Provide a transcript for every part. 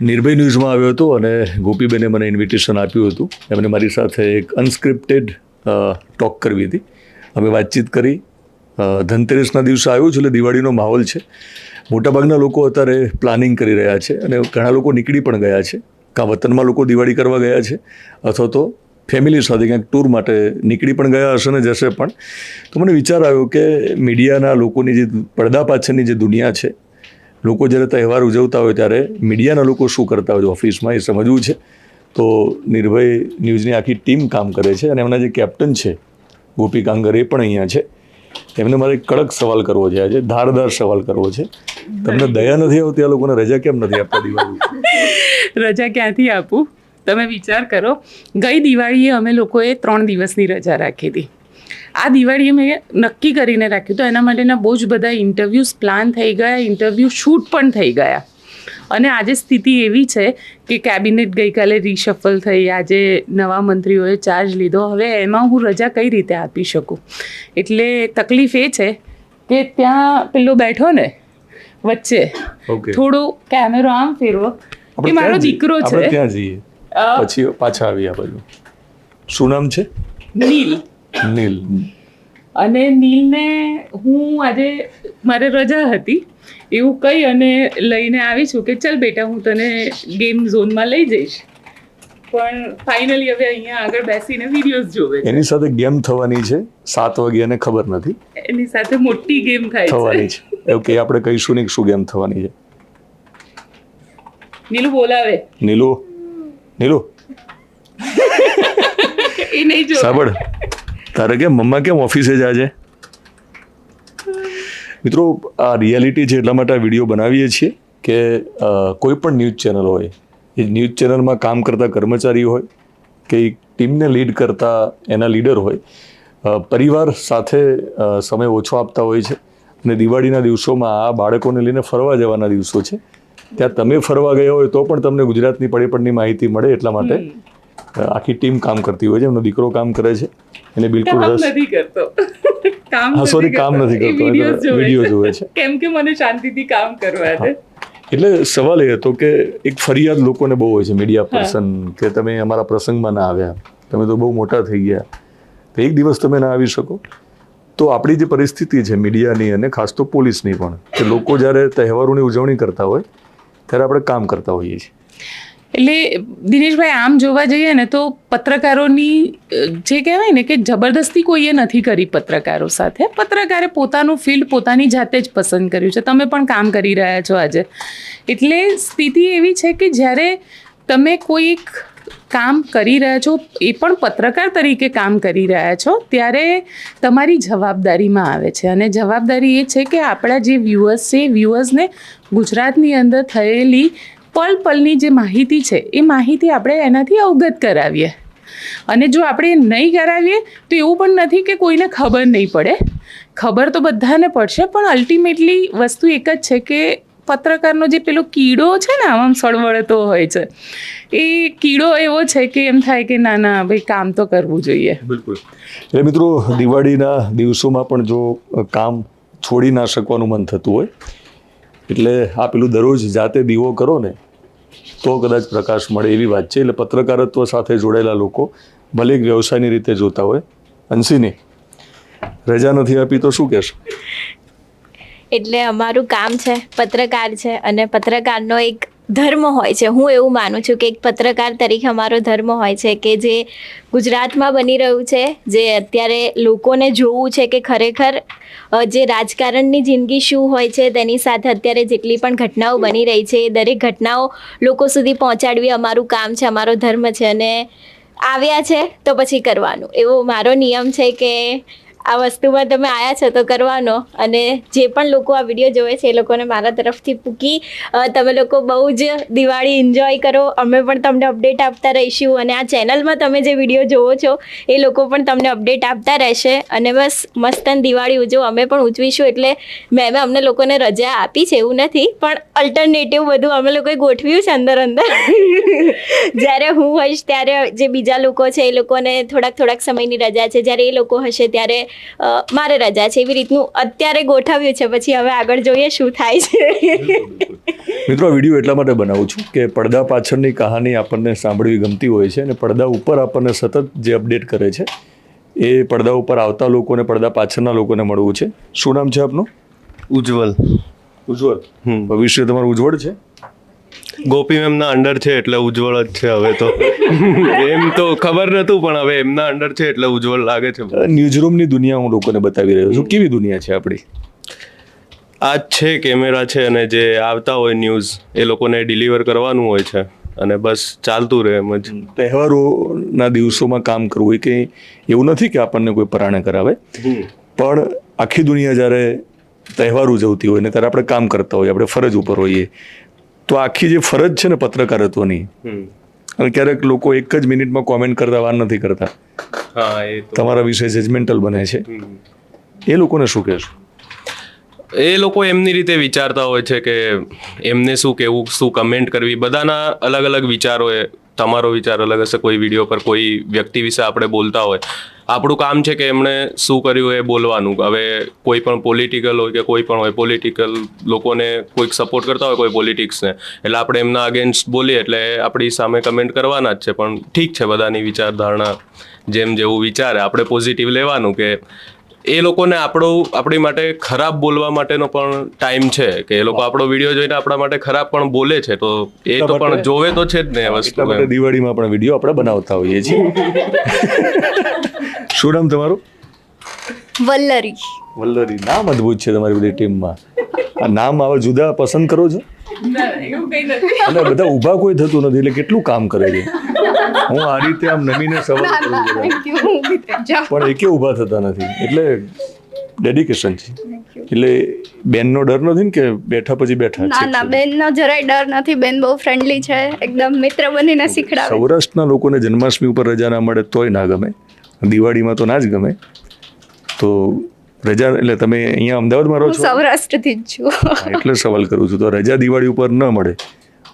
નિર્ભય ન્યૂઝમાં આવ્યો હતો અને ગોપીબેને મને ઇન્વિટેશન આપ્યું હતું. એમણે મારી સાથે એક અનસ્ક્રિપ્ટેડ ટોક કરવી હતી. અમે વાતચીત કરી. ધનતેરસના દિવસે આવ્યો છે એટલે દિવાળીનો માહોલ છે. મોટાભાગના લોકો અત્યારે પ્લાનિંગ કરી રહ્યા છે અને ઘણા લોકો નીકળી પણ ગયા છે. કાં વતનમાં લોકો દિવાળી કરવા ગયા છે અથવા તો ફેમિલી સાથે ક્યાંક ટૂર માટે નીકળી પણ ગયા હશે ને જશે પણ. તો મને વિચાર આવ્યો કે મીડિયાના લોકોની જે પડદા પાછળની જે દુનિયા છે, લોકો જ્યારે તહેવાર ઉજવતા હોય ત્યારે મીડિયાના લોકો શું કરતા હોય ઓફિસમાં એ સમજવું છે. તો નિર્ભય ન્યૂઝની આખી ટીમ કામ કરે છે અને એમના જે કેપ્ટન છે ગોપી કાંગર એ પણ અહીંયા છે. એમને મારે એક કડક સવાલ કરવો છે, આજે ધારદાર સવાલ કરવો છે. તમને દયા નથી આવતી આ લોકોને રજા કેમ નથી આપતા દિવાળી? રજા ક્યાંથી આપું? તમે વિચાર કરો, ગઈ દિવાળીએ અમે લોકોએ 3 દિવસની રજા રાખી હતી. આ દિવાળીએ મેં નક્કી કરીને રાખ્યું તો એના માટેના બહુ જ બધા ઇન્ટરવ્યૂઝ પ્લાન થઈ ગયા, ઇન્ટરવ્યૂ શૂટ પણ થઈ ગયા. અને આજે સ્થિતિ એવી છે કે કેબિનેટ ગઈકાલે રિશફલ થઈ, આજે નવા મંત્રીઓએ ચાર્જ લીધો. હવે એમાં હું રજા કઈ રીતે આપી શકું? એટલે તકલીફ એ છે કે ત્યાં પેલો બેઠો ને વચ્ચે થોડો કેમેરો આમ ફેરવો, એ મારો દીકરો છે. ત્યાં જઈએ પછી પાછા આવી આ બાજુ. શું નામ છે? નીલ. નીલ. અને નીલને હું આજે મારે રજા હતી એવું કહી અને લઈને આવી છું કે ચલ બેટા હું તને ગેમ ઝોનમાં લઈ જઈશ. પણ ફાઇનલી હવે અહીંયા આગળ બેસીને વિડીયોઝ જોવે છે. એની સાથે ગેમ થવાની છે 7 વાગે અને ખબર નથી. એની સાથે મોટી ગેમ થવાની છે. ઓકે, આપણે કહીશું નહીં શું ગેમ થવાની છે. નીલુ બોલાવે. નીલુ, નીલુ એ નહીં જો સાંભળ, તારે કેમ મમ્મા કેમ ઓફિસે જ આજે? મિત્રો, આ રિયાલિટી છે એટલા માટે આ વિડીયો બનાવીએ છીએ કે કોઈ પણ ન્યૂઝ ચેનલ હોય, એ ન્યૂઝ ચેનલમાં કામ કરતા કર્મચારી હોય કે ટીમને લીડ કરતા એના લીડર હોય, પરિવાર સાથે સમય ઓછો આપતા હોય છે. અને દિવાળીના દિવસોમાં આ બાળકોને લઈને ફરવા જવાના દિવસો છે. ત્યાં તમે ફરવા ગયા હોય તો પણ તમને ગુજરાતની પડેપણની માહિતી મળે એટલા માટે આખી ટીમ કામ કરતી હોય છે. એમનો દીકરો કામ કરે છે, એને બિલકુલ રસ નથી કરતો. કામ નથી કરતો, વિડીયો જોવે છે. કેમ કે મને શાંતિથી કામ કરવા છે. એટલે સવાલ એ હતો કે એક ફરિયાદ લોકોને બહુ હોય છે મીડિયા પર્સન કે તમે અમારા પ્રસંગમાં ના આવ્યા, તમે તો બહુ મોટા થઈ ગયા, તો એક દિવસ તમે ના આવી શકો. તો આપણી જે પરિસ્થિતિ છે મીડિયાની અને ખાસ તો પોલીસની પણ, કે લોકો જ્યારે તહેવારોની ઉજવણી કરતા હોય ત્યારે આપણે કામ કરતા હોઈએ છીએ. એટલે દિનેશભાઈ, આમ જોવા જઈએ ને તો પત્રકારોની જે કહેવાય ને કે જબરદસ્તી કોઈએ નથી કરી પત્રકારો સાથે. પત્રકારે પોતાનું ફિલ્ડ પોતાની જાતે જ પસંદ કર્યું છે. તમે પણ કામ કરી રહ્યા છો આજે. એટલે સ્થિતિ એવી છે કે જ્યારે તમે કોઈક કામ કરી રહ્યા છો, એ પણ પત્રકાર તરીકે કામ કરી રહ્યા છો, ત્યારે તમારી જવાબદારીમાં આવે છે. અને જવાબદારી એ છે કે આપણા જે વ્યુઅર્સ છે, વ્યુઅર્સને ગુજરાતની અંદર થયેલી પલની જે માહિતી છે એ માહિતી આપણે એનાથી અવગત કરાવીએ. અને જો આપણે નહીં કરાવીએ તો એવું પણ નથી કે કોઈને ખબર નહીં પડે. ખબર તો બધાને પડશે, પણ અલ્ટિમેટલી વસ્તુ એક જ છે કે પત્રકારનો જે પેલો કીડો છે ને આમ સળવળતો હોય છે, એ કીડો એવો છે કે એમ થાય કે ના ના ભાઈ કામ તો કરવું જોઈએ. બિલકુલ. એટલે મિત્રો, દિવાળીના દિવસોમાં પણ જો કામ છોડી ના શકવાનું મન થતું હોય, એટલે આ પેલું દરરોજ જાતે દીવો કરો ને તો કદાચ પ્રકાશ મળે એવી વાત છે. એટલે પત્રકારત્વ સાથે જોડાયેલા લોકો ભલે એક વ્યવસાયની રીતે જોતા હોય. અંશીની રજા નથી આપી તો શું કહેશો? એટલે અમારું કામ છે, પત્રકાર છે, અને પત્રકારનો એક ધર્મ હોય છે. હું એવું માનું છું કે એક પત્રકાર તરીકે અમારો ધર્મ હોય છે કે જે ગુજરાતમાં બની રહ્યું છે, જે અત્યારે લોકોને જોવું છે કે ખરેખર જે રાજકારણની જિંદગી શું હોય છે, તેની સાથે અત્યારે જેટલી પણ ઘટનાઓ બની રહી છે એ દરેક ઘટનાઓ લોકો સુધી પહોંચાડવી અમારું કામ છે, અમારો ધર્મ છે. અને આવ્યા છે તો પછી કરવાનું, એવો મારો નિયમ છે કે આ વસ્તુમાં તમે આવ્યા છો તો કરવાનો. અને જે પણ લોકો આ વિડીયો જોવે છે એ લોકોને મારા તરફથી પૂકી તમે લોકો બહુ જ દિવાળી એન્જોય કરો. અમે પણ તમને અપડેટ આપતા રહીશું અને આ ચેનલમાં તમે જે વિડીયો જોવો છો એ લોકો પણ તમને અપડેટ આપતા રહેશે. અને બસ મસ્તન દિવાળી ઉજવો, અમે પણ ઉજવીશું. એટલે મેં અમને લોકોને રજા આપી છે એવું નથી, પણ અલ્ટરનેટિવ બધું અમે લોકોએ ગોઠવ્યું છે અંદર. જ્યારે હું હોઈશ ત્યારે જે બીજા લોકો છે એ લોકોને થોડાક સમયની રજા છે, જ્યારે એ લોકો હશે ત્યારે મારે રજા છે એવી રીતનું અત્યારે ગોઠવ્યું છે. પછી હવે આગળ જોઈએ શું થાય છે. મિત્રો આ વિડીયો એટલા માટે બનાવું છું કે પડદા પાછળની કહાની આપણને સાંભળવી ગમતી હોય છે અને પડદા ઉપર આપણને સતત જે અપડેટ કરે છે એ પડદા ઉપર આવતા લોકોને પડદા પાછળના લોકોને મળવું છે. શું નામ છે આપનું? ઉજ્જવલ. ઉજ્જવલ. ભવિષ્ય તમારું ઉજ્જવળ છે? ગોપી મેમના અંડર છે એટલે ઉજ્જવળ જ છે હવે તો. એમ તો ખબર નહોતું પણ હવે એમના અંડર છે એટલે ઉજ્જવળ લાગે છે. ન્યૂઝરૂમની દુનિયા હું લોકોને બતાવી રહ્યો છું. કેવી દુનિયા છે આપણી? આ છે કેમેરા છે અને જે આવતા હોય ન્યૂઝ એ લોકોને ડિલિવર કરવાનું હોય છે અને બસ ચાલતું રહે એમ જ. તહેવારોના દિવસોમાં કામ કરવું એ કંઈ એવું નથી કે આપણને કોઈ પરાણે કરાવે, પણ આખી દુનિયા જ્યારે તહેવાર ઉજવતી હોય ને ત્યારે આપણે કામ કરતા હોઈએ, આપણે ફરજ ઉપર હોઈએ, તો આખી જે ફરજ છે ને પત્રકારત્વની, અને ક્યારેક લોકો એક જ મિનિટમાં કોમેન્ટ કરતા વાર નથી કરતા, હા એ તો તમારા વિશે જજમેન્ટલ બને છે, એ લોકોને શું કહેશો? એ લોકો એમની રીતે વિચારતા હોય છે કે એમને શું કહેવું, શું કમેન્ટ કરવી. બધાના અલગ અલગ વિચાર હોય. તમારો વિચાર અલગ હશે. કોઈ વિડીયો પર કોઈ વ્યક્તિ વિશે આપણે બોલતા હોય, આપણું કામ છે કે એમણે શું કર્યું એ બોલવાનું. હવે કોઈ પણ પોલિટિકલ હોય કે કોઈ પણ હોય, પોલિટિકલ લોકોને કોઈક સપોર્ટ કરતા હોય કોઈ પોલિટિક્સને, એટલે આપણે એમના અગેન્સ્ટ બોલીએ એટલે આપણી સામે કમેન્ટ કરવાના જ છે. પણ ઠીક છે, બધાની વિચારધારણા જેમ જેવું વિચારે આપણે પોઝિટિવ લેવાનું કે એ લોકોને આપણી માટે ખરાબ બોલવા માટેનો પણ ટાઈમ છે કે એ લોકો આપણો વિડીયો જોઈને આપણા માટે ખરાબ પણ બોલે છે, તો એ તો પણ જોવે તો છે જ ને એ વસ્તુ. માટે દિવાળીમાં પણ વિડીયો આપણે બનાવતા હોઈએ છીએ. શું નામ તમારું? વલ્લરી. વલ્લરી. નામ અદ્ભુત છે તમારી બધી ટીમમાં. આ નામ આવા જુદા પસંદ કરો છો? અને બધા ઊભા કોઈ થતું નથી, એટલે કેટલું કામ કરે છે. હું આ રીતે આમ નમીને સવાલ કરું છું પણ એકે ઊભા થતા નથી, એટલે ડેડિકેશન છે. એટલે બેનનો ડર નથી ને કે બેઠા પછી બેઠા? ના ના, બેનનો જરાય ડર નથી. બેન બહુ ફ્રેન્ડલી છે, એકદમ મિત્ર બનીને શીખડાવે. સૌરાષ્ટ્રના લોકોને જન્માષ્ટમી ઉપર રજા ના મળે તોય ના ગમે, દિવાળીમાં તો ના જ ગમે. તો રજા એટલે તમે અહીંયા અમદાવાદમાં રહો હું છો? સૌરાષ્ટ્રથી જ છું. એટલે સવાલ કરું છું. તો રજા દિવાળી ઉપર ન મળે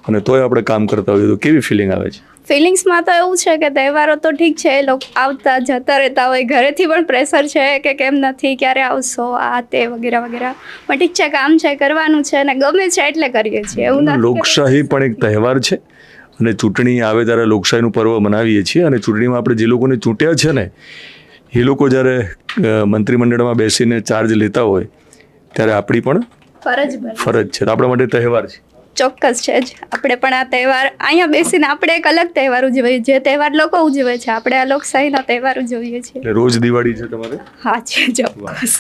અને તોય આપણે કામ કરતા હોઈએ તો કેવી ફિલિંગ આવે છે? ફિલિંગ્સમાં તો એવું છે કે તહેવારો તો ઠીક છે, એ લોકો આવતા જતા રહેતા હોય, ઘરેથી પણ પ્રેશર છે કે કેમ નથી, ક્યારે આવશો, આ તે વગેરે વગેરે. પણ ઠીક છે, કામ છે, કરવાનું છે અને ગમે છે એટલે કરીએ છીએ. એવું નથી. લોકશાહી પણ એક તહેવાર છે અને ચૂંટણી આવે ત્યારે લોકશાહીનું પર્વ મનાવીએ છીએ. અને ચૂંટણીમાં આપણે જે લોકોને ચૂંટ્યા છે ને એ લોકો જ્યારે મંત્રીમંડળમાં બેસીને ચાર્જ લેતા હોય ત્યારે આપણી પણ ફરજ બને. ફરજ છે. તો આપણા માટે તહેવાર છે. ચોક્કસ છે જ. આપણે પણ આ તહેવાર અહીંયા બેસીને આપણે એક અલગ તહેવાર ઉજવીએ. જે તહેવાર લોકો ઉજવે છે, આપણે આ લોકશાહીનો તહેવાર ઉજવીએ છીએ. એટલે રોજ દિવાળી છે તમારે? હા છે, ચોક્કસ.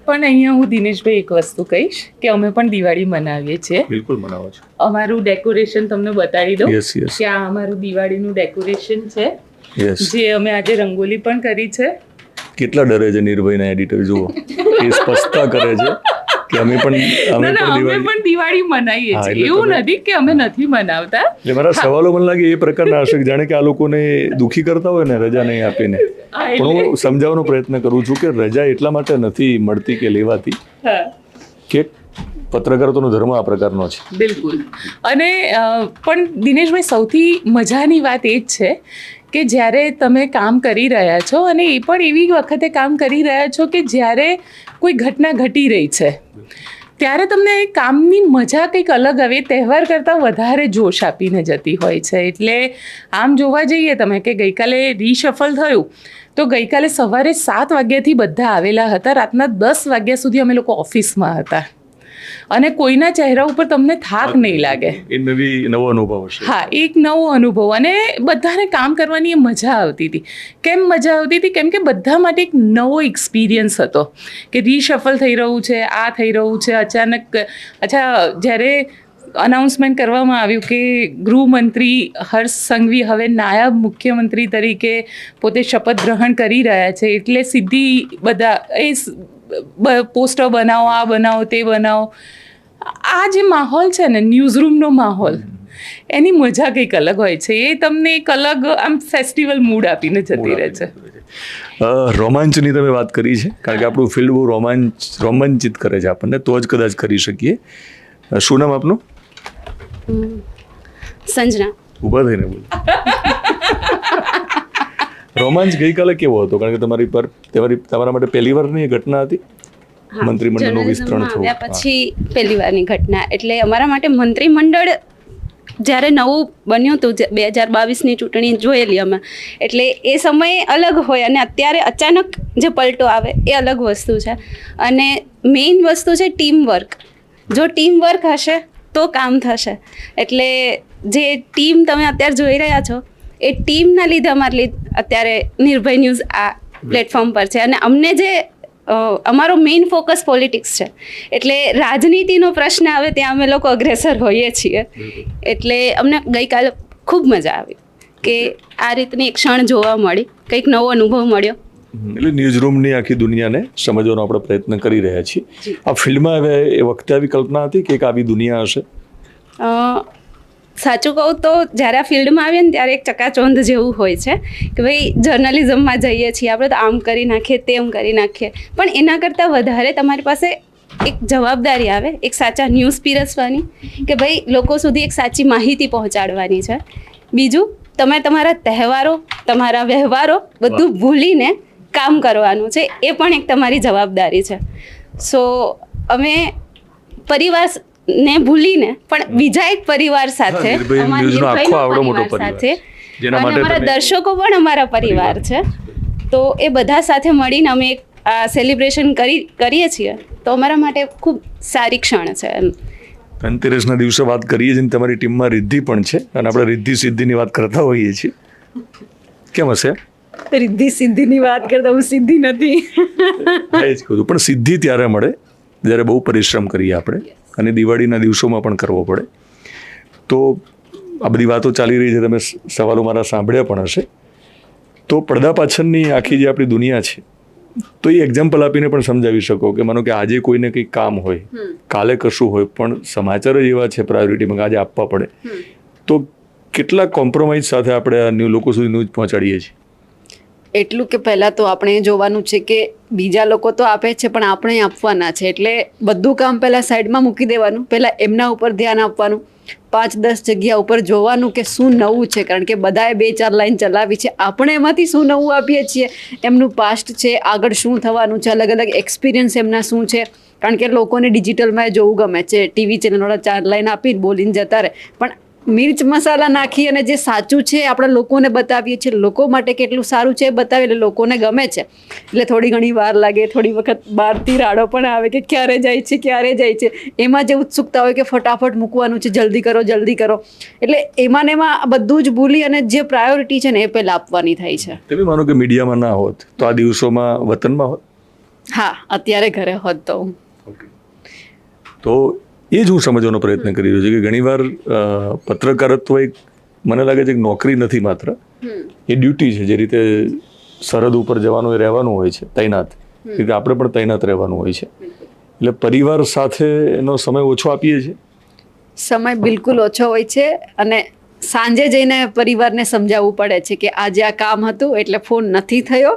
પણ અહીંયા હું દિનેશભાઈ એક વસ્તુ કહીશ કે અમે પણ દિવાળી મનાવીએ છીએ. બિલકુલ મનાવો છો. અમારું ડેકોરેશન તમને બતાવી દઉં. યસ યસ કે આ અમારું દિવાળીનું ડેકોરેશન છે, યસ. જે અમે આજે રંગોલી પણ કરી છે. કેટલા ડરે છે નિર્ભયના એડિટર, જુઓ એ સ્પષ્ટતા કરે છે કે અમે પણ દિવાળી મનાવીએ હા, છીએ. એટલે એવું તમે- નથી કે અમે નથી મનાવતા. એટલે મારા સવાલો મને લાગે એ પ્રકારના હશે કે જાણે કે આ લોકોને દુઃખી કરતા હોય ને રજા નહીં આપીને. હા, પણ હું સમજાવવાનો પ્રયત્ન કરું છું કે રજા એટલા માટે નથી મળતી કે લેવાતી હા, કે પત્રકારત્વનો ધર્મ આ પ્રકારનો છે. બિલકુલ. અને પણ દિનેશભાઈ, સૌથી મજાની વાત એ જ છે કે જ્યારે તમે કામ કરી રહ્યા છો, અને એ પણ એવી વખતે કામ કરી રહ્યા છો કે જ્યારે કોઈ ઘટના ઘટી રહી છે, ત્યારે તમને કામની મજા કંઈક અલગ આવે, તહેવાર કરતાં વધારે જોશ આપીને જતી હોય છે. એટલે આમ જોવા જઈએ તમે કે ગઈકાલે રીશફલ થયું તો ગઈકાલે સવારે 7 વાગ્યાથી બધા આવેલા હતા, રાતના 10 વાગ્યા સુધી અમે લોકો ઓફિસમાં હતા, અને કોઈના ચહેરા ઉપર તમને થાક નહીં લાગે. એ નવો અનુભવ હશે. હા, એક નવો અનુભવ, અને બધાને કામ કરવાની એ મજા આવતી હતી. કેમ મજા આવતી હતી? કેમ કે બધા માટે એક નવો એક્સપિરિયન્સ હતો કે રીશફલ થઈ રહ્યું છે, આ થઈ રહ્યું છે. અચાનક જ્યારે અનાઉન્સમેન્ટ કરવામાં આવ્યું કે ગૃહમંત્રી હર્ષ સંઘવી હવે નાયબ મુખ્યમંત્રી તરીકે પોતે શપથ ગ્રહણ કરી રહ્યા છે, એટલે સીધી બધા પોસ્ટર બનાવો, આ બનાવો, તે બનાવો. આ જે માહોલ છે ને, ન્યૂઝરૂમનો માહોલ, એની મજા કંઈક અલગ હોય છે. એ તમને એક અલગ આમ ફેસ્ટિવલ મૂડ આપીને જતી રહે છે. રોમાંચની તમે વાત કરી છે, કારણ કે આપણું ફિલ્ડ બહુ રોમાંચિત કરે છે આપણને, તો જ કદાચ કરી શકીએ. શું નામ આપનું? સંજના. ઊભા થઈને બોલો. રોમાંચ ગઈકાલે કેવો હતો? કારણ કે તમારા માટે પહેલી વારની એ ઘટના હતી, મંત્રીમંડળનું વિસ્તરણ થયું. આવ્યા પછી પહેલી વારની ઘટના. એટલે અમારા માટે મંત્રીમંડળ જ્યારે નવું બન્યું હતું 2022ની ચૂંટણી જોયેલી અમે, એટલે એ સમયે અલગ હોય અને અત્યારે અચાનક જે પલટો આવે એ અલગ વસ્તુ છે. અને મેઇન વસ્તુ છે ટીમ વર્ક. જો ટીમ વર્ક હશે તો કામ થશે. એટલે જે ટીમ તમે અત્યારે જોઈ રહ્યા છો એ ટીમના લીધે અમારે અત્યારે નિર્ભય ન્યૂઝ આ પ્લેટફોર્મ પર છે. અને અમને જે અમારો મેઇન ફોકસ પોલિટિક્સ છે, એટલે રાજનીતિનો પ્રશ્ન આવે ત્યાં અમે લોકો અગ્રેસર હોઈએ છીએ. એટલે અમને ગઈકાલે ખૂબ મજા આવી કે આ રીતની એક ક્ષણ જોવા મળી, કંઈક નવો અનુભવ મળ્યો. એટલે ન્યૂઝરૂમની આખી દુનિયાને સમજવાનો આપણે પ્રયત્ન કરી રહ્યા છીએ. આ ફિલ્ડમાં હવે એ વખતે આવી કલ્પના હતી કે એક આવી દુનિયા હશે? સાચું કહું તો જ્યારે આ ફિલ્ડમાં આવીએ ને ત્યારે એક ચકાચોંધ જેવું હોય છે કે ભાઈ જર્નલિઝમમાં જઈએ છીએ આપણે તો આમ કરી નાખીએ તેમ કરી નાખીએ, પણ એના કરતાં વધારે તમારી પાસે એક જવાબદારી આવે એક સાચા ન્યૂઝ પીરસવાની, કે ભાઈ લોકો સુધી એક સાચી માહિતી પહોંચાડવાની છે. બીજું, તમે તમારા તહેવારો, તમારા વ્યવહારો બધું ભૂલીને કામ કરવાનું છે, એ પણ એક તમારી જવાબદારી છે. સો અમે પરિવાર ને ભૂલીને પણ બીજા એક પરિવાર સાથે, અમારા દર્શકો પણ અમારા પરિવાર છે, તો એ બધા સાથે મળીને અમે એક સેલિબ્રેશન કરીએ છીએ, તો અમારા માટે ખૂબ સારી ક્ષણ છે. ધનતેરસના દિવસે વાત કરીએ છીએ, તમારી ટીમમાં રિદ્ધિ પણ છે અને આપણે રિદ્ધિ સિદ્ધિની વાત કરતા હોઈએ છીએ. કેમ હશે? રિદ્ધિ સિદ્ધિની વાત કરતા હું સિદ્ધિ નથી. એ જ કહું, પણ સિદ્ધિ ત્યારે મળે જ્યારે બહુ પરિશ્રમ કરીએ આપણે, અને દિવાળીના દિવસોમાં પણ કરવો પડે. તો આ બધી વાતો ચાલી રહી છે, તમે સવાલો મારા સાંભળ્યા પણ હશે. તો પડદા પાછળની આખી જે આપણી દુનિયા છે, તો એ એક્ઝામ્પલ આપીને પણ સમજાવી શકો કે માનો કે આજે કોઈને કંઈક કામ હોય, કાલે કશું હોય, પણ સમાચાર જ એવા છે પ્રાયોરિટીમાં આજે આપવા પડે, તો કેટલા કોમ્પ્રોમાઇઝ સાથે આપણે આ લોકો સુધી ન્યૂઝ પહોંચાડીએ છીએ? એટલું કે પહેલાં તો આપણે જોવાનું છે કે બીજા લોકો તો આપે છે પણ આપણે આપવાના છે, એટલે બધું કામ પહેલાં સાઈડમાં મૂકી દેવાનું, પહેલાં એમના ઉપર ધ્યાન આપવાનું, 5-10 જગ્યા ઉપર જોવાનું કે શું નવું છે, કારણ કે બધાએ 2-4 લાઈન ચલાવી છે, આપણે એમાંથી શું નવું આપીએ છીએ, એમનું પાસ્ટ છે, આગળ શું થવાનું છે, અલગ અલગ એક્સપિરિયન્સ એમના શું છે. કારણ કે લોકોને ડિજિટલમાં જોવું ગમે છે, ટીવી ચેનલવાળા 4 લાઈન આપીને બોલીને જતા રહે, પણ મિર્ચ મસાલા નાખી અને જે સાચું છે આપણે લોકોને બતાવીએ છીએ, લોકો માટે કેટલું સારું છે એ બતાવીએ એટલે લોકોને ગમે છે. એટલે થોડી ઘણી વાર લાગે, થોડી વખત બહારથી રાડો પણ આવે કે ક્યારે જાય છે, એમાં જે ઉત્સુકતા હોય કે ફટાફટ મૂકવાનું છે, જલ્દી કરો. એટલે એમાં ને એમાં બધું જ ભૂલી અને જે પ્રાયોરિટી છે ને એ પહેલાં આપવાની થાય છે. તમે માનો કે મીડિયામાં ના હોત તો આ દિવસોમાં વતનમાં હોત? હા, અત્યારે ઘરે હોત તો એ જ હું સમજવાનો પ્રયત્ન કરી રહ્યો છું કે ઘણીવાર પત્રકારત્વ એક, મને લાગે છે કે નોકરી નથી માત્ર, એ ડ્યુટી છે. જે રીતે સરહદ ઉપર જવાનું એ રહેવાનું હોય છે તૈનાત, એટલે આપણે પણ તૈનાત રહેવાનું હોય છે. એટલે પરિવાર સાથે એનો સમય ઓછો આપીએ છીએ. સમય બિલકુલ ઓછો હોય છે, અને સાંજે જઈને પરિવારને સમજાવવું પડે છે કે આજે આ કામ હતું એટલે ફોન નથી થયો,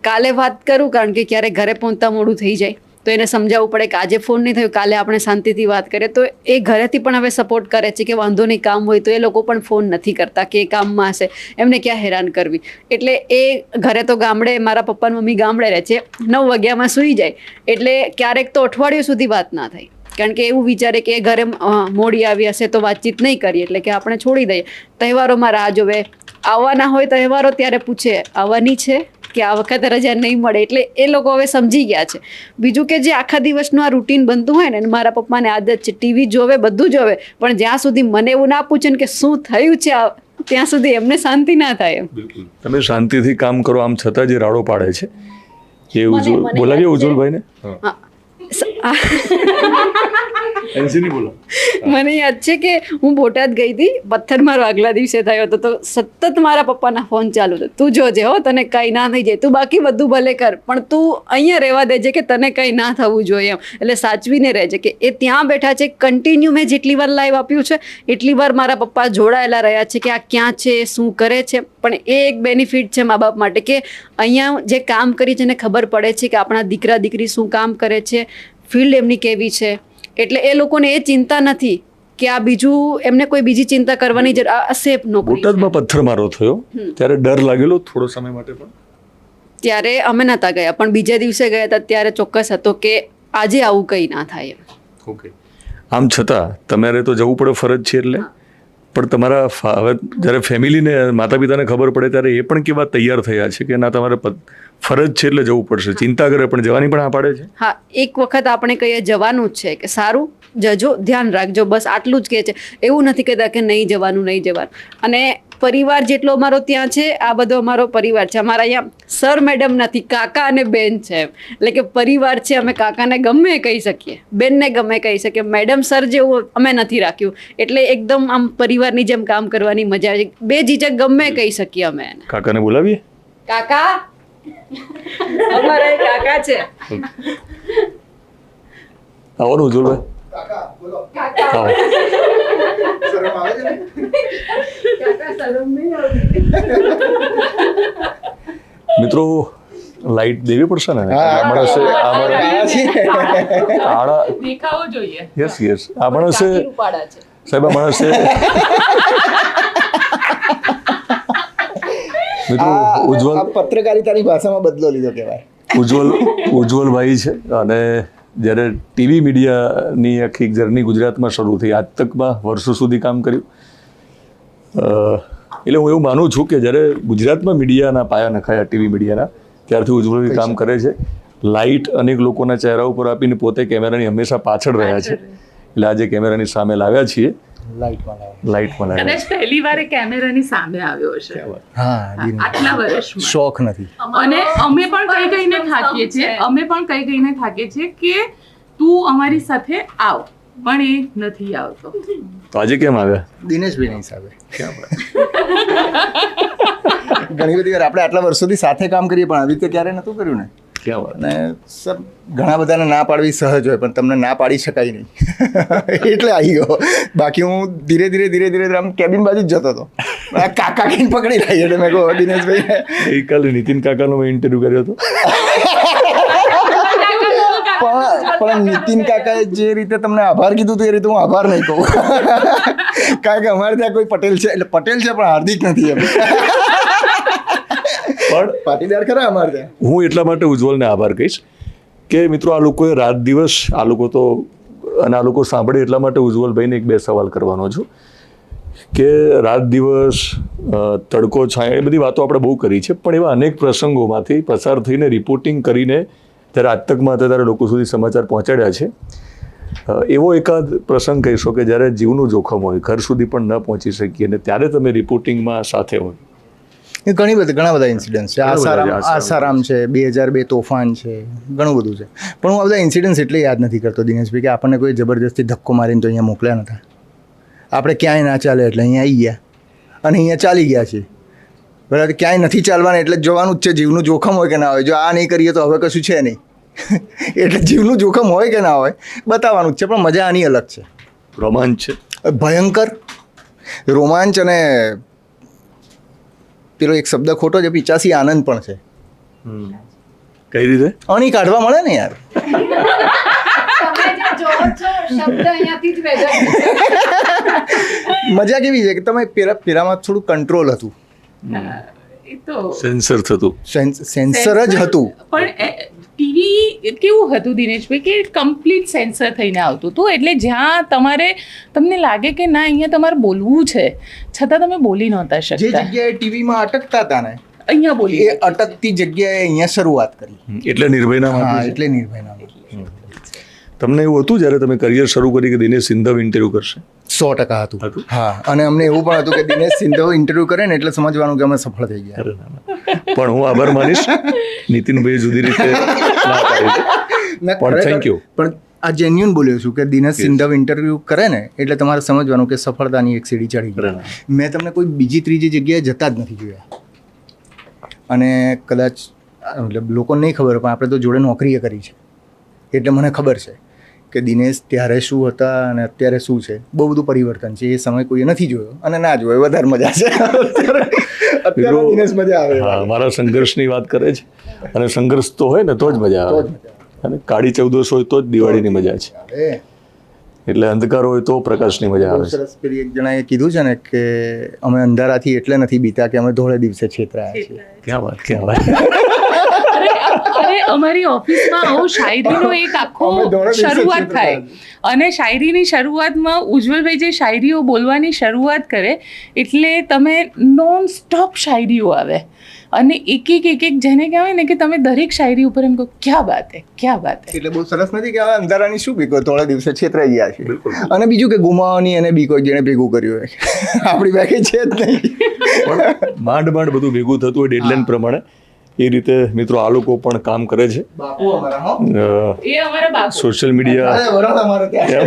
કાલે વાત કરું, કારણ કે ક્યારેક ઘરે પહોંચતા મોડું થઈ જાય, તો એને સમજાવવું પડે કે આજે ફોન નહીં થયું, કાલે આપણે શાંતિથી વાત કરીએ. તો એ ઘરેથી પણ હવે સપોર્ટ કરે છે કે વાંધો નહીં, કામ હોય તો એ લોકો પણ ફોન નથી કરતા કે એ કામમાં હશે, એમને ક્યાં હેરાન કરવી. એટલે એ ઘરે તો ગામડે, મારા પપ્પા અને મમ્મી ગામડે રહે છે, 9 વાગ્યામાં સૂઈ જાય, એટલે ક્યારેક તો અઠવાડિયું સુધી વાત ના થાય, કારણ કે એવું વિચારે કે એ ઘરે મોડી આવી હશે તો વાતચીત નહીં કરીએ, એટલે કે આપણે છોડી દઈએ. તહેવારોમાં રાહ જોવે, આવવાના હોય તહેવારો ત્યારે પૂછે આવવાની છે કે આ વખતે રજા નહીં મળે, એટલે એ લોકો હવે સમજી ગયા છે. બીજું કે જે આખા દિવસનું આ રૂટીન બનતું હોય ને, મારા પપ્પાને આદત છે ટીવી જોવે, બધું જોવે, પણ જ્યાં સુધી મને એવું ના પૂછે ને કે શું થયું છે ત્યાં સુધી એમને શાંતિ ના થાય. બિલકુલ, તમે શાંતિથી કામ કરો, આમ છતાં જે રાડો પાડે છે એ બોલાવીએ ઉજ્જવલભાઈને. મને યાદ છે કે હું બોટાદ ગઈ હતી, પથ્થરમારો આગલા દિવસે થયો હતો, તો સતત મારા પપ્પાના ફોન ચાલુ હતો, તું જોજે હો, તને કંઈ ના થઈ જાય, તું બાકી બધું ભલે કર પણ તું અહીંયા રહેવા દેજે કે તને કંઈ ના થવું જોઈએ એમ. એટલે સાચવીને રહેજે કે એ ત્યાં બેઠા છે, કન્ટિન્યુ મેં જેટલી વાર લાઈવ આપ્યું છે એટલી વાર મારા પપ્પા જોડાયેલા રહ્યા છે કે આ ક્યાં છે, શું કરે છે. પણ એ એક બેનિફિટ છે મા બાપ માટે કે અહીંયા જે કામ કરી છે એને ખબર પડે છે કે આપણા દીકરા દીકરી શું કામ કરે છે, ફિલ્ડ એમની કેવી છે, એટલે એ લોકોને એ ચિંતા નથી કે આ બીજું એમને કોઈ બીજી ચિંતા કરવાની જરૂર, આ સેફ નોકરી છે. બોટાદમાં પથ્થરમારો થયો ત્યારે ડર લાગેલો થોડો સમય માટે પણ? ત્યારે અમે નહોતા ગયા, પણ બીજા દિવસે ગયા હતા ત્યારે ચોક્કસ હતો કે આજે આવું કંઈ ના થાય એમ. ઓકે. આમ છતાં તમારે તો જવું પડે, ફરજ છે એટલે. પણ તમારા હવે જ્યારે ફેમિલીને માતા પિતાને ખબર પડે ત્યારે એ પણ કેવા તૈયાર થયા છે કે ના તમારે ફરજ છે એટલે જવું પડશે, ચિંતા કરે પણ જવાની પણ આ પાડે છે? હા, એક વખત આપણે કહીએ જવાનું જ છે કે સારું જજો, ધ્યાન રાખજો, બસ આટલું જ કહે છે. એવું નથી કહેતા કે નહીં જવાનું નહીં જવાનું. અને પરિવાર જેટલો અમારો ત્યાં છે, આ બધો અમારો પરિવાર છે. અમારા અહીંયા સર મેડમ નથી, કાકા અને બેન છે એમ. એટલે કે પરિવાર છે. અમે કાકાને ગમે કહી શકીએ, બેનને ગમે કહી શકીએ, મેડમ સર જેવું અમે નથી રાખ્યું. એટલે એકદમ આમ પરિવારની જેમ કામ કરવાની મજા આવે છે. બે જીજક ગમે કહી શકીએ અમે એને. કાકાને બોલાવીએ? કાકા અમારા એક કાકા છે. આવો ને ઉજ્જવલભાઈ. આવો. મિત્રો લાઈટ દેવી પડશે ને? આ માણસે દેખાવો જોઈએ. યસ યસ, આ માણસે સાહેબ, આ માણસે મિત્રો ઉજ્જવલ પત્રકારિતાની ભાષામાં બદલો લીધો કહેવાય. ઉજ્જવલભાઈ છે અને જ્યારે ટીવી મીડિયાની આખી જર્ની ગુજરાતમાં શરૂ થઈ, આજ તકમાં વર્ષો સુધી કામ કર્યું. એટલે હું એવું માનું છું કે જ્યારે ગુજરાતમાં મીડિયાના પાયા નખાયા, ટીવી મીડિયાના, ત્યારથી ઉજ્જવલભાઈ કામ કરે છે. લાઇટ અનેક લોકોના ચહેરા ઉપર આપીને પોતે કેમેરાની હંમેશા પાછળ રહ્યા છે. એટલે આજે કેમેરાની સામે લાવ્યા છીએ. લાઇટમાં લાવ્યા. કદાચ પહેલી વાર એ કેમેરાની સામે આવ્યો છે આટલા વર્ષમાં. શોખ નથી. અને અમે પણ કઈ કઈને થાકીએ છીએ કે તું અમારી સાથે આવ, પણ એ નથી આવતો. તો આજે કેમ આવ્યા? દિનેશભાઈના હિસાબે. ઘણી બધી વાર આપણે આટલા વર્ષોથી સાથે કામ કરીએ પણ આવી રીતે ક્યારે નહોતું કર્યું ને. અને સર ઘણા બધાને ના પાડવી સહજ હોય પણ તમને ના પાડી શકાય નહીં એટલે આવી ગયો. બાકી હું ધીરે ધીરે આમ કેબિન બાજુ જ જતો હતો. કાકા કઈને પકડી લઈ એટલે મેં કહું દિનેશભાઈ. ગઈકાલે નીતિન કાકાનો મેં ઇન્ટરવ્યુ કર્યો હતો. પણ નીતિન કાકાએ જે રીતે તમને આભાર કીધું હતું એ રીતે હું આભાર નહીં કહું. કારણ કે અમારે ત્યાં કોઈ પટેલ છે, એટલે પટેલ છે પણ હાર્દિક નથી એમ. પણ પાટીદાર ખરા અમારે ત્યાં. હું એટલા માટે ઉજ્જવલને આભાર કહીશ કે મિત્રો આ લોકોએ રાત દિવસ, આ લોકો તો, અને આ લોકો સાંભળે એટલા માટે ઉજ્જવલભાઈને એક બે સવાલ કરવાનો છું કે રાત દિવસ, તડકો છાંય, એ બધી વાતો આપણે બહુ કરી છે, પણ એવા અનેક પ્રસંગોમાંથી પસાર થઈને રિપોર્ટિંગ કરીને જ્યારે આજ તકમાં હતા ત્યારે લોકો સુધી સમાચાર પહોંચાડ્યા છે. એવો એકાદ પ્રસંગ કહીશો કે જ્યારે જીવનું જોખમ હોય, ઘર સુધી પણ ન પહોંચી શકીએ અને ત્યારે તમે રિપોર્ટિંગમાં સાથે હોય? એ ઘણા બધા ઇન્સિડન્ટ્સ છે. આસારામ છે, 2002 તોફાન છે, ઘણું બધું છે. પણ હું આ બધા ઇન્સિડન્ટ્સ એટલે યાદ નથી કરતો દિનેશભાઈ કે આપણને કોઈ જબરદસ્તી ધક્કો મારીને તો અહીંયા મોકલ્યા નતા. આપણે ક્યાંય ના ચાલે એટલે અહીંયા આવી ગયા અને અહીંયા ચાલી ગયા છીએ. બરાબર, ક્યાંય નથી ચાલવાનું એટલે જવાનું જ છે. જીવનું જોખમ હોય કે ના હોય, જો આ નહીં કરીએ તો હવે કશું છે નહીં. એટલે જીવનું જોખમ હોય કે ના હોય બતાવવાનું જ છે. પણ મજા આની અલગ છે. રોમાંચ છે, ભયંકર રોમાંચ. અને પેલો એક શબ્દ ખોટો છે, 85 આનંદ પણ છે. કઈ રીતે? અણી કાઢવા મળે ને યાર. મજા કેવી છે કે તમે પેલામાં થોડું કંટ્રોલ હતું, એ તો સેન્સર થતું, સેન્સર જ હતું. પણ ટીવી કેવું હતું દિનેશભાઈ કે કમ્પ્લીટ સેન્સર થઈને આવતું હતું. એટલે જ્યાં તમને લાગે કે ના અહીંયા તમારે બોલવું છે છતાં તમે બોલી નહોતા જે શકતા. જગ્યાએ ટીવીમાં અટકતા હતા ને અહીંયા બોલી એ અટકતી જગ્યાએ અહીંયા શરૂઆત કરી. એટલે નિર્ભયના હા, માટે. એટલે નિર્ભયના. તમને એવું હતું જ્યારે તમે કરિયર શરૂ કરી કે દિનેશ સિંધવ ઇન્ટરવ્યુ કરશે? 100% હતું. હા, અને અમને એવું પણ હતું કે દિનેશ સિંધવ ઇન્ટરવ્યુ કરે ને એટલે સમજવાનું કે અમે સફળ થઈ ગયા. પણ હું આભાર માનીશ, નીતિનભાઈ જુદી રીતે ના પાડી. પણ થેન્ક યુ. પણ આ જેન્યુન બોલ્યો છું કે દિનેશ સિંધવ ઇન્ટરવ્યુ કરે ને એટલે તમારે સમજવાનું કે સફળતાની એક સીડી ચડી ગઈ. મેં તમને કોઈ બીજી ત્રીજી જગ્યાએ જતા જ નથી જોયા. અને કદાચ મતલબ લોકોને નહીં ખબર પણ આપણે તો જોડે નોકરીએ કરી છે એટલે મને ખબર છે કે દિનેશ ત્યારે શું હતા અને અત્યારે શું છે. બહુ બધું પરિવર્તન છે. એ સમય કોઈએ નથી જોયો અને ના જોયો વધારે મજા છે. અત્યારે દિનેશ મજા આવે. હા, મારા સંઘર્ષની વાત કરે છે અને સંઘર્ષ તો હોય ને તો જ મજા આવે. અને કાળી 14 હોય તો જ દિવાળીની મજા છે. એટલે અંધકાર હોય તો પ્રકાશની મજા આવે બહુ છે. સરસ પેલી એક જણાએ કીધું છે ને કે અમે અંધારાથી એટલે નથી બીતા કે અમે ધોળે દિવસે છેતરાયા છીએ. ક્યાં વાત, ક્યાં વાત. અરે અમારી ઓફિસમાં આવો શાયરીનો એક આખો અમે દોડે દિવસે શરૂઆત છેતરાયા થાય અને શાયરીની શરૂઆતમાં ઉજ્જવલભાઈ જે શાયરીઓ બોલવાની શરૂઆત કરે એટલે તમે નોન સ્ટોપ શાયરીઓ આવે અને એક એક જેને કહેવાય ને કે તમે દરેક શાયરી ઉપર એમ કહો ક્યાં બાત હે, ક્યાં બાત હે. એટલે બહુ સરસ નથી કે હવે અંધારાની શું બીકો, ધોળે દિવસે છેતરાઈ ગયા છે. અને બીજું કે ગુમાવવાની એને બીકો જેને ભેગું કર્યું હોય આપણી બાકી છે જ નહીં. પણ માંડ બધું ભેગું થતું હોય ડેડલાઇન પ્રમાણે. એ રીતે મિત્રો આ લોકો પણ કામ કરે છે. બાપુ અમારા હો. એ અમારા બાપુ સોશિયલ મીડિયા અરે વરણ અમારે ત્યાં.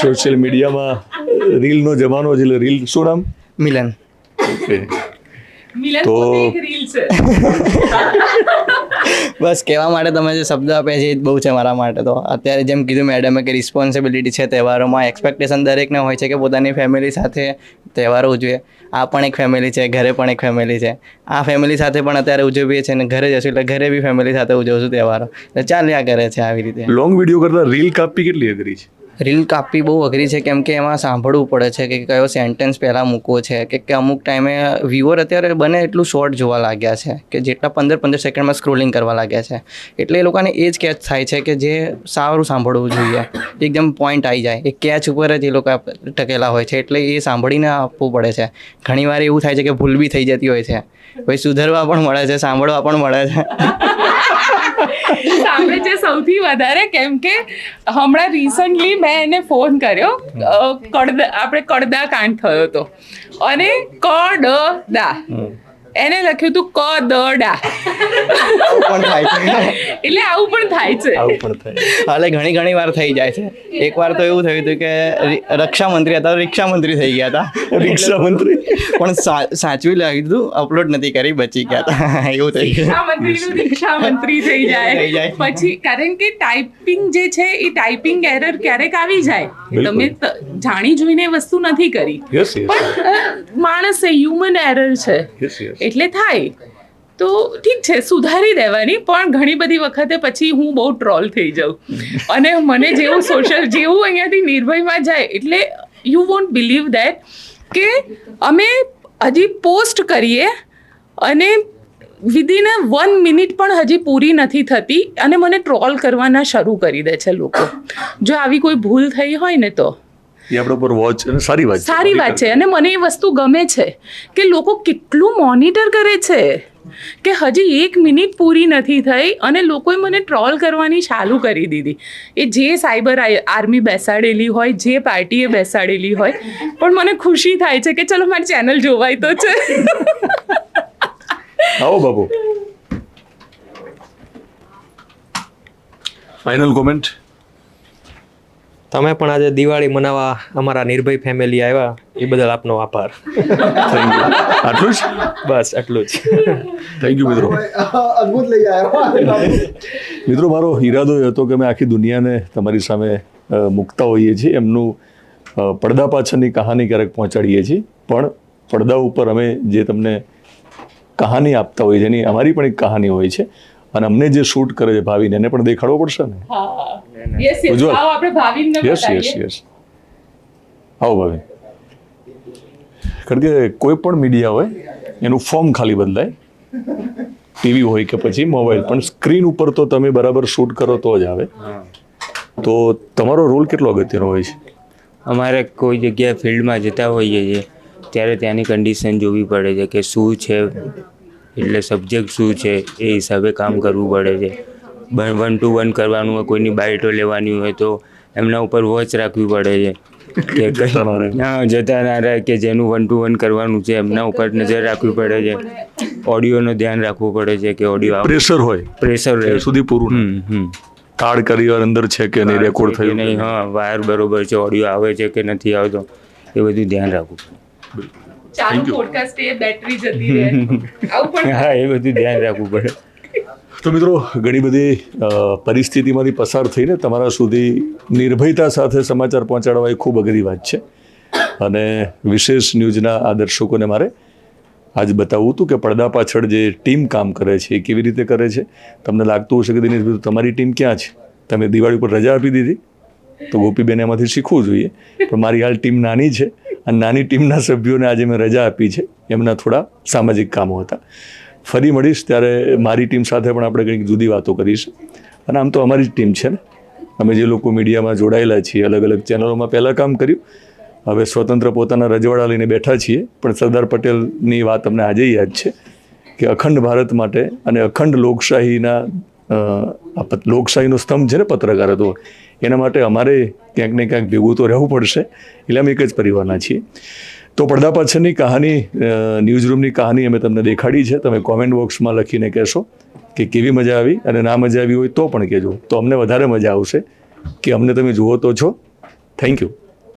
સોશિયલ મીડિયામાં રીલનો જમાનો છે એટલે રીલ શું નામ? મિલન. ઓકે. મિલન તો- પોતે એક રીલ છે. બસ કહેવા માટે તમે જે શબ્દ આપ્યા છે એ જ બહુ છે મારા માટે. તો અત્યારે જેમ કીધું મેડમે કે રિસ્પોન્સિબિલિટી છે તહેવારોમાં, એક્સપેક્ટેશન દરેકને હોય છે કે પોતાની ફેમિલી સાથે તહેવારો ઉજવે. આ પણ એક ફેમિલી છે, ઘરે પણ એક ફેમિલી છે. આ ફેમિલી સાથે પણ અત્યારે ઉજવીએ છીએ અને ઘરે જશું એટલે ઘરે બી ફેમિલી સાથે ઉજવશું તહેવારો. એટલે ચાલ્યા કરે છે આવી રીતે. લોંગ વિડીયો કરતા રીલ કાપી કેટલી અઘરી છે? રીલ કાપવી બહુ અઘરી છે કેમ કે એમાં સાંભળવું પડે છે કે કયો સેન્ટેન્સ પહેલાં મૂકવો છે કે અમુક ટાઈમે વ્યુઅર અત્યારે બને એટલું શોર્ટ જોવા લાગ્યા છે કે જેટલા 15 સેકન્ડમાં સ્ક્રોલિંગ કરવા લાગ્યા છે. એટલે એ લોકોને એ જ કેચ થાય છે કે જે સારું સાંભળવું જોઈએ, એકદમ પોઈન્ટ આવી જાય. એ કેચ ઉપર જ એ લોકો ટકેલા હોય છે એટલે એ સાંભળીને આપવું પડે છે. ઘણીવાર એવું થાય છે કે ભૂલ બી થઈ જતી હોય છે, પછી સુધારવા પણ મળે છે, સાંભળવા પણ મળે છે. સાંભળે છે સૌથી વધારે કેમ કે હમણાં રિસન્ટલી મેં એને ફોન કર્યો આપણે કડદા કાંડ થયો હતો અને કડદા એને લખ્યું હતું કદડા. એટલે આવું પણ થાય છે. આવું પણ થાય. હાલે ઘણી વાર થઈ જાય છે. એકવાર તો એવું થયું હતું કે રક્ષા મંત્રી હતા, રિક્ષા મંત્રી થઈ ગયા હતા. રિક્ષા મંત્રી પણ સાચવી લીધું, અપલોડ નથી કરી, બચી ગયા હતા. એવું થઈ ગયું. શિક્ષામંત્રીનું શિક્ષામંત્રી થઈ થઈ જાય જાય. પછી કારણ કે ટાઈપિંગ જે છે એ ટાઈપિંગ એરર ક્યારેક આવી જાય. બિલકુલ. તમે જાણી જોઈને એ વસ્તુ નથી કરી યસ યસ પણ માણસ છે, હ્યુમન એરર છે યસ યસ. એટલે થાય તો ઠીક છે, સુધારી દેવાની. પણ ઘણી બધી વખતે પછી હું બહુ ટ્રોલ થઈ જાઉં અને મને જેવું જેવું અહીંયાથી નિર્ભયમાં જાય એટલે યુ વોન્ટ બિલીવ દેટ કે અમે હજી પોસ્ટ કરીએ અને વિધિન 1 મિનિટ પણ હજી પૂરી નથી થતી અને મને ટ્રોલ કરવાના શરૂ કરી દે છે લોકો. જો આવી કોઈ ભૂલ થઈ હોય ને તો એ આપણા પર વોચ અને સારી વાત છે. સારી વાત છે અને મને એ વસ્તુ ગમે છે કે લોકો કેટલું મોનિટર કરે છે કે હજી 1 મિનિટ પૂરી નથી થઈ અને લોકોએ મને ટ્રોલ કરવાની ચાલુ કરી દીધી. એ જે સાયબર આર્મી બેસાડેલી હોય, જે પાર્ટીએ બેસાડેલી હોય, પણ મને ખુશી થાય છે કે ચલો મારી ચેનલ જોવાય તો છે. આવો બાબુ. Final comment. તમે પણ આજે દિવાળી મનાવવા અમારા નિર્ભય ફેમિલી આવ્યા એ બદલ આપનો આભાર. Thank you. આટલું જ? બસ આટલું જ. થેન્ક યુ મિત્રો. અદ્ભુત લઈ આવ્યા. મિત્રો મારો ઈરાદો એ હતો કે અમે આખી દુનિયાને તમારી સામે મૂકતા હોઈએ છીએ, એમનું પડદા પાછળની કહાની ક્યારેક પહોંચાડીએ છીએ, પણ પડદા ઉપર અમે જે તમને કહાની આપતા હોઈએ છીએ એની અમારી પણ એક કહાની હોય છે અને અમને જે શૂટ કરે છે ભાવિને એને પણ દેખાડવો પડશે ને. યસ યસ ઉજ્જવલ. આવો આપણે ભાવિનને યસ યસ બતાવીએ. યસ. આવો ભાવિન. કારણ કે કોઈ પણ મીડિયા હોય એનું ફોર્મ ખાલી બદલાય, ટીવી હોય કે પછી મોબાઈલ, પણ સ્ક્રીન ઉપર તો તમે બરાબર શૂટ કરો તો જ આવે. તો તમારો રોલ કેટલો અગત્યનો હોય છે? અમારે કોઈ જગ્યાએ ફિલ્ડમાં જતા હોઈએ છીએ ત્યારે ત્યાંની કન્ડિશન જોવી પડે છે કે શું છે, એટલે સબ્જેક્ટ શું છે એ હિસાબે કામ કરવું પડે છે. 1 to 1 કરવાનું હોય, કોઈની બાઇટો લેવાની હોય તો એમના ઉપર વોચ રાખવી પડે છે કે જતા ના રહે, કે જેનું 1 to 1 કરવાનું છે એમના ઉપર નજર રાખવી પડે છે. ઓડિયોનું ધ્યાન રાખવું પડે છે કે ઓડિયો પ્રેશર હોય પ્રેશર રહે સુધી પૂરું કાર્ડ કરી અંદર છે કે નહીં, રેકોર્ડ થયું નહીં, હા વાયર બરોબર છે, ઓડિયો આવે છે કે નથી આવતો, એ બધું ધ્યાન રાખવું પડે. ચાલુ પોડકાસ્ટ એ બેટરી જતી રહે આવું પણ હા એ બધું ધ્યાન રાખવું પડે. તો મિત્રો ઘણી બધી પરિસ્થિતિમાંથી પસાર થઈને તમારા સુધી નિર્ભયતા સાથે સમાચાર પહોંચાડવા એ ખૂબ અઘરી વાત છે અને વિશેષ ન્યૂઝના આ દર્શકોને મારે આજ બતાવવું હતું કે પડદા પાછળ જે ટીમ કામ કરે છે એ કેવી રીતે કરે છે. તમને લાગતું હશે કે દિનેશભાઈ તમારી ટીમ ક્યાં છે, તમે દિવાળી પર રજા આપી દીધી, તો ગોપીબેન એમાંથી શીખવું જોઈએ. પણ મારી હાલ ટીમ નાની છે અને નાની ટીમના સભ્યોને આજે મેં રજા આપી છે, એમના થોડા સામાજિક કામો હતા. ફરી મળીશ ત્યારે મારી ટીમ સાથે પણ આપણે કંઈક જુદી વાતો કરીશું. અને આમ તો અમારી જ ટીમ છે ને, અમે જે લોકો મીડિયામાં જોડાયેલા છીએ, અલગ અલગ ચેનલોમાં પહેલાં કામ કર્યું, હવે સ્વતંત્ર પોતાના રજવાડા લઈને બેઠા છીએ. પણ સરદાર પટેલની વાત અમને આજે યાદ છે કે અખંડ ભારત માટે અને અખંડ લોકશાહીના લોકશાહીનો સ્તંભ છે ને પત્રકારત્વ, એના માટે અમારે ક્યાંક ને ક્યાંક ભેગું તો રહેવું પડશે. એટલે અમે એક જ પરિવારના છીએ. તો પડદા પાછળની કહાની, ન્યૂઝ રૂમની કહાની અમે તમને દેખાડી છે. તમે કોમેન્ટ બોક્સમાં લખીને કહેશો કે કેવી મજા આવી, અને ના મજા આવી હોય તો પણ કહેજો, તો અમને વધારે મજા આવશે કે અમને તમે જુઓ તો છો. Thank you.